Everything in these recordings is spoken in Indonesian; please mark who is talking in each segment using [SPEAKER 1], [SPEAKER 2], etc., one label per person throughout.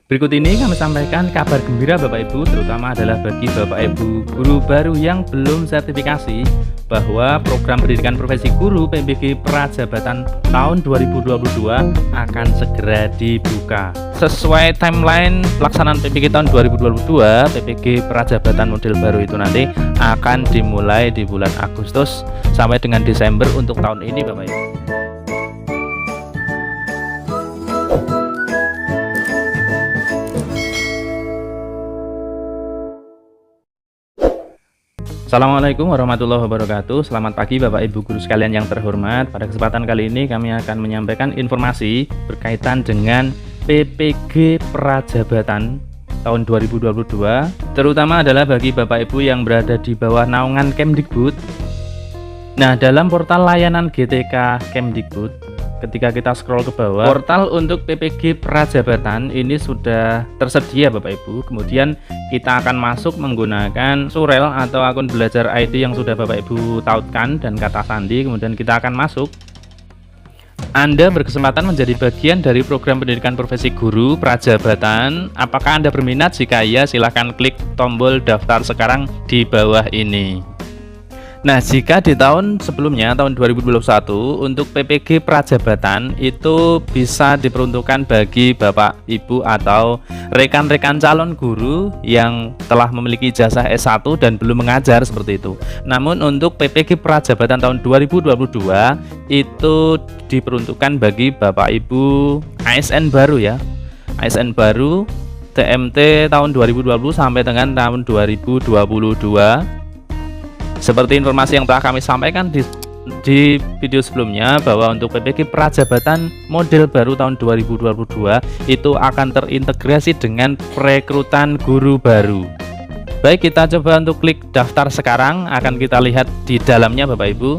[SPEAKER 1] Berikut ini kami sampaikan kabar gembira Bapak Ibu, terutama adalah bagi Bapak Ibu guru baru yang belum sertifikasi, bahwa program pendidikan profesi guru PPG Prajabatan tahun 2022 akan segera dibuka. Sesuai timeline pelaksanaan PPG tahun 2022, PPG Prajabatan model baru itu nanti akan dimulai di bulan Agustus sampai dengan Desember untuk tahun ini Bapak Ibu. Assalamualaikum warahmatullahi wabarakatuh. Selamat pagi Bapak Ibu guru sekalian yang terhormat. Pada kesempatan kali ini kami akan menyampaikan informasi berkaitan dengan PPG Prajabatan tahun 2022, terutama adalah bagi Bapak Ibu yang berada di bawah naungan Kemdikbud. Nah, dalam portal layanan GTK Kemdikbud, ketika kita scroll ke bawah, portal untuk PPG Prajabatan ini sudah tersedia Bapak Ibu. Kemudian kita akan masuk menggunakan surel atau akun belajar IT yang sudah Bapak Ibu tautkan dan kata sandi. Kemudian kita akan masuk. Anda berkesempatan menjadi bagian dari program pendidikan profesi guru Prajabatan. Apakah Anda berminat? Jika iya, silahkan klik tombol daftar sekarang di bawah ini. Nah, jika di tahun sebelumnya, tahun 2021, untuk PPG Prajabatan itu bisa diperuntukkan bagi Bapak, Ibu, atau rekan-rekan calon guru yang telah memiliki ijazah S1 dan belum mengajar seperti itu. Namun untuk PPG Prajabatan tahun 2022 itu diperuntukkan bagi Bapak, Ibu ASN baru ya. ASN baru TMT tahun 2020 sampai dengan tahun 2022. Seperti informasi yang telah kami sampaikan di video sebelumnya, bahwa untuk PPG Prajabatan model baru tahun 2022 itu akan terintegrasi dengan perekrutan guru baru. Baik, kita coba untuk klik daftar sekarang, akan kita lihat di dalamnya Bapak Ibu.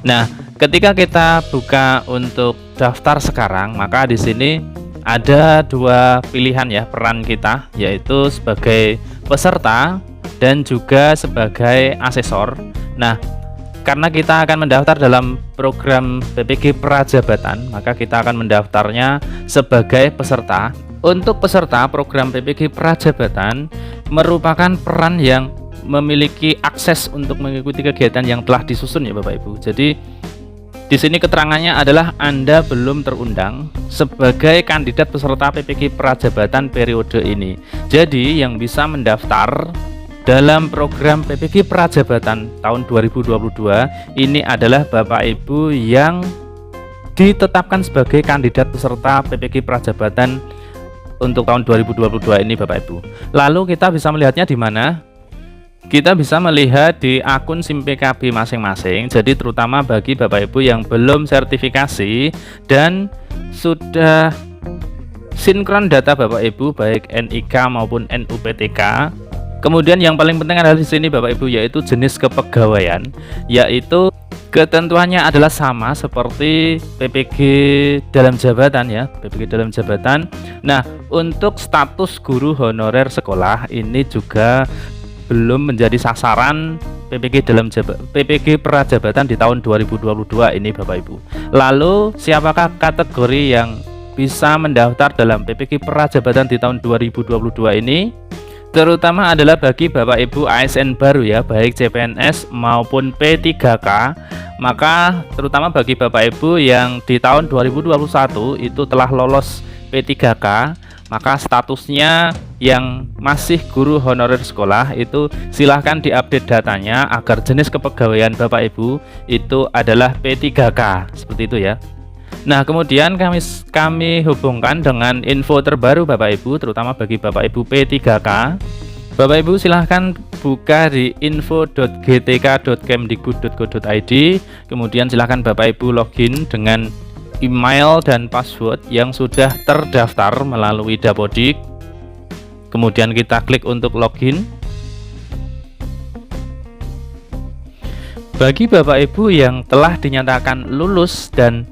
[SPEAKER 1] Nah, ketika kita buka untuk daftar sekarang, maka di sini ada dua pilihan ya peran kita, yaitu sebagai peserta dan juga sebagai asesor. Nah, karena kita akan mendaftar dalam program PPG Prajabatan, maka kita akan mendaftarnya sebagai peserta. Untuk peserta program PPG Prajabatan merupakan peran yang memiliki akses untuk mengikuti kegiatan yang telah disusun ya Bapak Ibu. Jadi di sini keterangannya adalah Anda belum terundang sebagai kandidat peserta PPG Prajabatan periode ini. Jadi yang bisa mendaftar dalam program PPG Prajabatan tahun 2022 ini adalah Bapak Ibu yang ditetapkan sebagai kandidat peserta PPG Prajabatan untuk tahun 2022 ini Bapak Ibu. Lalu kita bisa melihatnya di mana? Kita bisa melihat di akun SIM PKB masing-masing. Jadi terutama bagi Bapak Ibu yang belum sertifikasi dan sudah sinkron data Bapak Ibu baik NIK maupun NUPTK. Kemudian yang paling penting adalah di sini Bapak Ibu, yaitu jenis kepegawaian, yaitu ketentuannya adalah sama seperti PPG dalam jabatan ya, PPG dalam jabatan. Nah, untuk status guru honorer sekolah ini juga belum menjadi sasaran PPG PPG Prajabatan di tahun 2022 ini Bapak Ibu. Lalu siapakah kategori yang bisa mendaftar dalam PPG Prajabatan di tahun 2022 ini? Terutama adalah bagi Bapak Ibu ASN baru ya, baik CPNS maupun P3K. Maka terutama bagi Bapak Ibu yang di tahun 2021 itu telah lolos P3K, maka statusnya yang masih guru honorer sekolah itu silahkan diupdate datanya agar jenis kepegawaian Bapak Ibu itu adalah P3K, seperti itu ya. Nah, kemudian kami hubungkan dengan info terbaru Bapak Ibu, terutama bagi Bapak Ibu P3K. Bapak Ibu silahkan buka di info.gtk.kemdikbud.go.id. Kemudian silahkan Bapak Ibu login dengan email dan password yang sudah terdaftar melalui Dapodik. Kemudian kita klik untuk login. Bagi Bapak Ibu yang telah dinyatakan lulus dan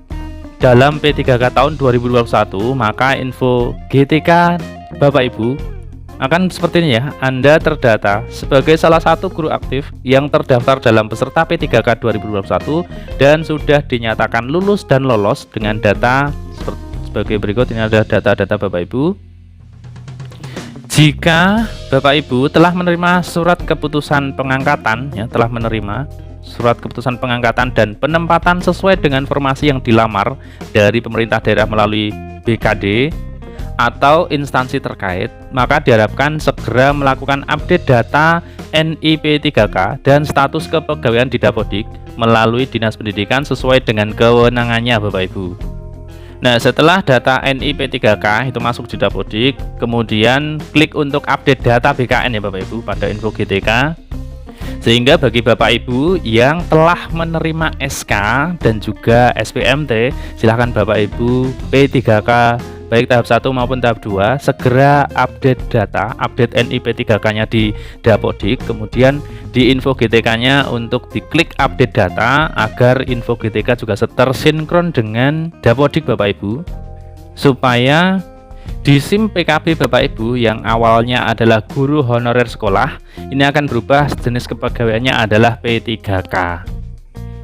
[SPEAKER 1] dalam P3K tahun 2021, maka info GTK Bapak Ibu akan seperti ini ya. Anda terdata sebagai salah satu guru aktif yang terdaftar dalam peserta P3K 2021 dan sudah dinyatakan lulus dan lolos dengan data sebagai berikut. Ini adalah data-data Bapak Ibu. Jika Bapak Ibu telah menerima surat keputusan pengangkatan, ya, telah menerima surat keputusan pengangkatan dan penempatan sesuai dengan formasi yang dilamar dari pemerintah daerah melalui BKD atau instansi terkait, maka diharapkan segera melakukan update data NIP 3K dan status kepegawaian di Dapodik melalui Dinas Pendidikan sesuai dengan kewenangannya Bapak Ibu. Nah, setelah data NIP 3K itu masuk di Dapodik, kemudian klik untuk update data BKN ya Bapak Ibu pada info GTK. Sehingga bagi Bapak Ibu yang telah menerima SK dan juga SPMT, silahkan Bapak Ibu P3K baik tahap 1 maupun tahap 2 segera update data, update NIP 3K-nya di Dapodik, kemudian di info GTK-nya untuk diklik update data agar info GTK juga tersinkron dengan Dapodik Bapak Ibu, supaya di SIM PKB Bapak Ibu yang awalnya adalah guru honorer sekolah, ini akan berubah jenis kepegawaiannya adalah P3K.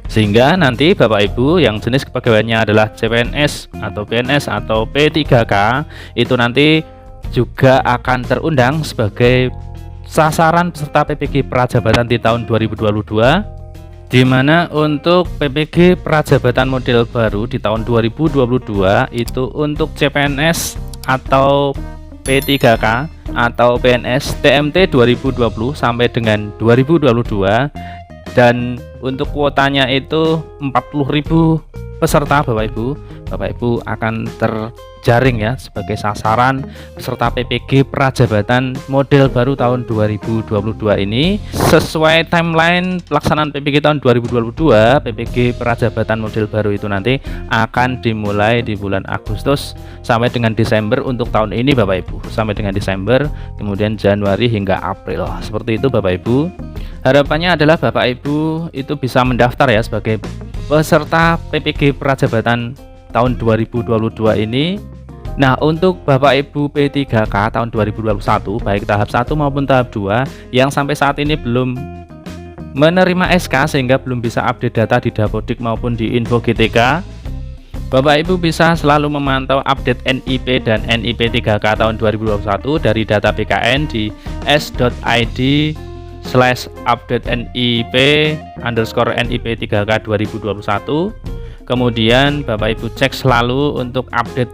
[SPEAKER 1] Sehingga nanti Bapak Ibu yang jenis kepegawaiannya adalah CPNS atau PNS atau P3K itu nanti juga akan terundang sebagai sasaran peserta PPG Prajabatan di tahun 2022, di mana untuk PPG Prajabatan model baru di tahun 2022 itu untuk CPNS atau P3K atau PNS TMT 2020 sampai dengan 2022, dan untuk kuotanya itu 40.000 peserta Bapak Ibu akan terjaring ya sebagai sasaran peserta PPG Prajabatan model baru tahun 2022 ini. Sesuai timeline pelaksanaan PPG tahun 2022, PPG Prajabatan model baru itu nanti akan dimulai di bulan Agustus sampai dengan Desember untuk tahun ini Bapak Ibu, sampai dengan Desember, kemudian Januari hingga April, seperti itu Bapak Ibu. Harapannya adalah Bapak Ibu itu bisa mendaftar ya sebagai peserta PPG Prajabatan tahun 2022 ini. Nah, untuk Bapak Ibu P3K tahun 2021 baik tahap 1 maupun tahap 2 yang sampai saat ini belum menerima SK sehingga belum bisa update data di Dapodik maupun di info GTK, Bapak Ibu bisa selalu memantau update NIP dan NIP 3K tahun 2021 dari data BKN di s.id/update NIP _NIP 3K 2021. Kemudian Bapak Ibu cek selalu untuk update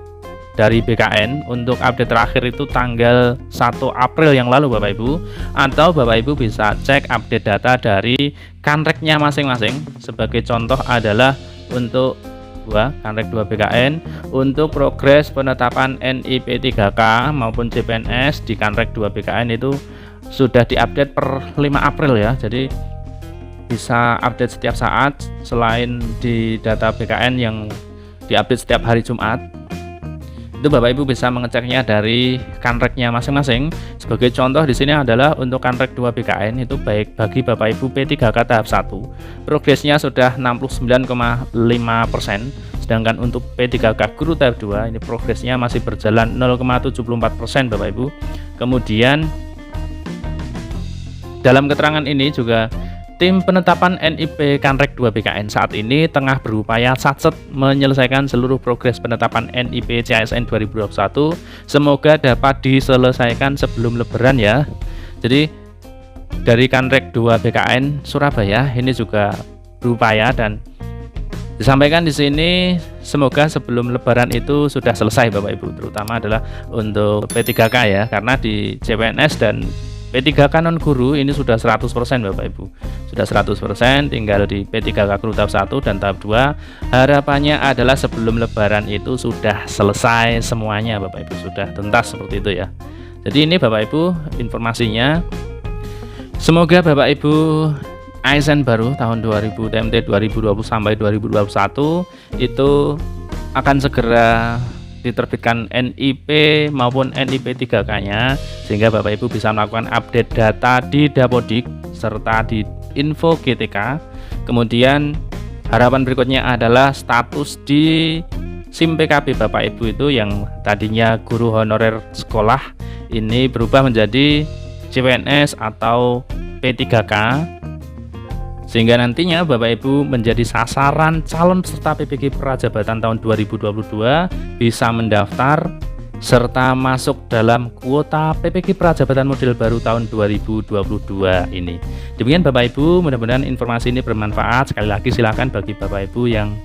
[SPEAKER 1] dari BKN. Untuk update terakhir itu tanggal 1 April yang lalu Bapak Ibu, atau Bapak Ibu bisa cek update data dari kanreknya masing-masing. Sebagai contoh adalah untuk kanrek 2 BKN untuk progres penetapan NIP 3K maupun CPNS di kanrek 2 BKN itu sudah diupdate per 5 April ya. Jadi bisa update setiap saat selain di data BKN yang diupdate setiap hari Jumat. Itu Bapak Ibu bisa mengeceknya dari kanreknya masing-masing. Sebagai contoh di sini adalah untuk kanrek 2 BKN itu baik bagi Bapak Ibu P3K tahap 1 progresnya sudah 69,5%, sedangkan untuk P3K guru tahap 2 ini progresnya masih berjalan 0,74% Bapak Ibu. Kemudian dalam keterangan ini juga tim penetapan NIP kanrek 2 BKN saat ini tengah berupaya satset menyelesaikan seluruh progres penetapan NIP CASN 2021. Semoga dapat diselesaikan sebelum Lebaran ya. Jadi dari kanrek 2 BKN Surabaya ini juga berupaya dan disampaikan di sini semoga sebelum Lebaran itu sudah selesai Bapak Ibu, terutama adalah untuk P3K ya, karena di CPNS dan P3K non guru ini sudah 100% Bapak Ibu, sudah 100%, tinggal di P3K guru tahap 1 dan tahap 2 harapannya adalah sebelum Lebaran itu sudah selesai semuanya Bapak Ibu, sudah tuntas seperti itu ya. Jadi ini Bapak Ibu informasinya. Semoga Bapak Ibu ASN baru tahun 2000 TMT 2020 sampai 2021 itu akan segera diterbitkan NIP maupun NIP 3K-nya, sehingga Bapak Ibu bisa melakukan update data di Dapodik serta di info GTK. Kemudian harapan berikutnya adalah status di SIM PKB Bapak Ibu itu yang tadinya guru honorer sekolah ini berubah menjadi CPNS atau P3K, sehingga nantinya Bapak Ibu menjadi sasaran calon peserta PPG Prajabatan tahun 2022 bisa mendaftar serta masuk dalam kuota PPG Prajabatan model baru tahun 2022 ini. Demikian Bapak Ibu, mudah-mudahan informasi ini bermanfaat. Sekali lagi silakan bagi Bapak Ibu yang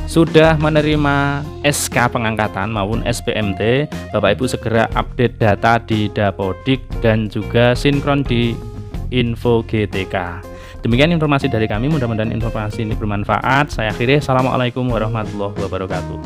[SPEAKER 1] sudah menerima SK pengangkatan maupun SPMT, Bapak Ibu segera update data di Dapodik dan juga sinkron di Info GTK. Demikian informasi dari kami, mudah-mudahan informasi ini bermanfaat. Saya akhiri, assalamualaikum warahmatullahi wabarakatuh.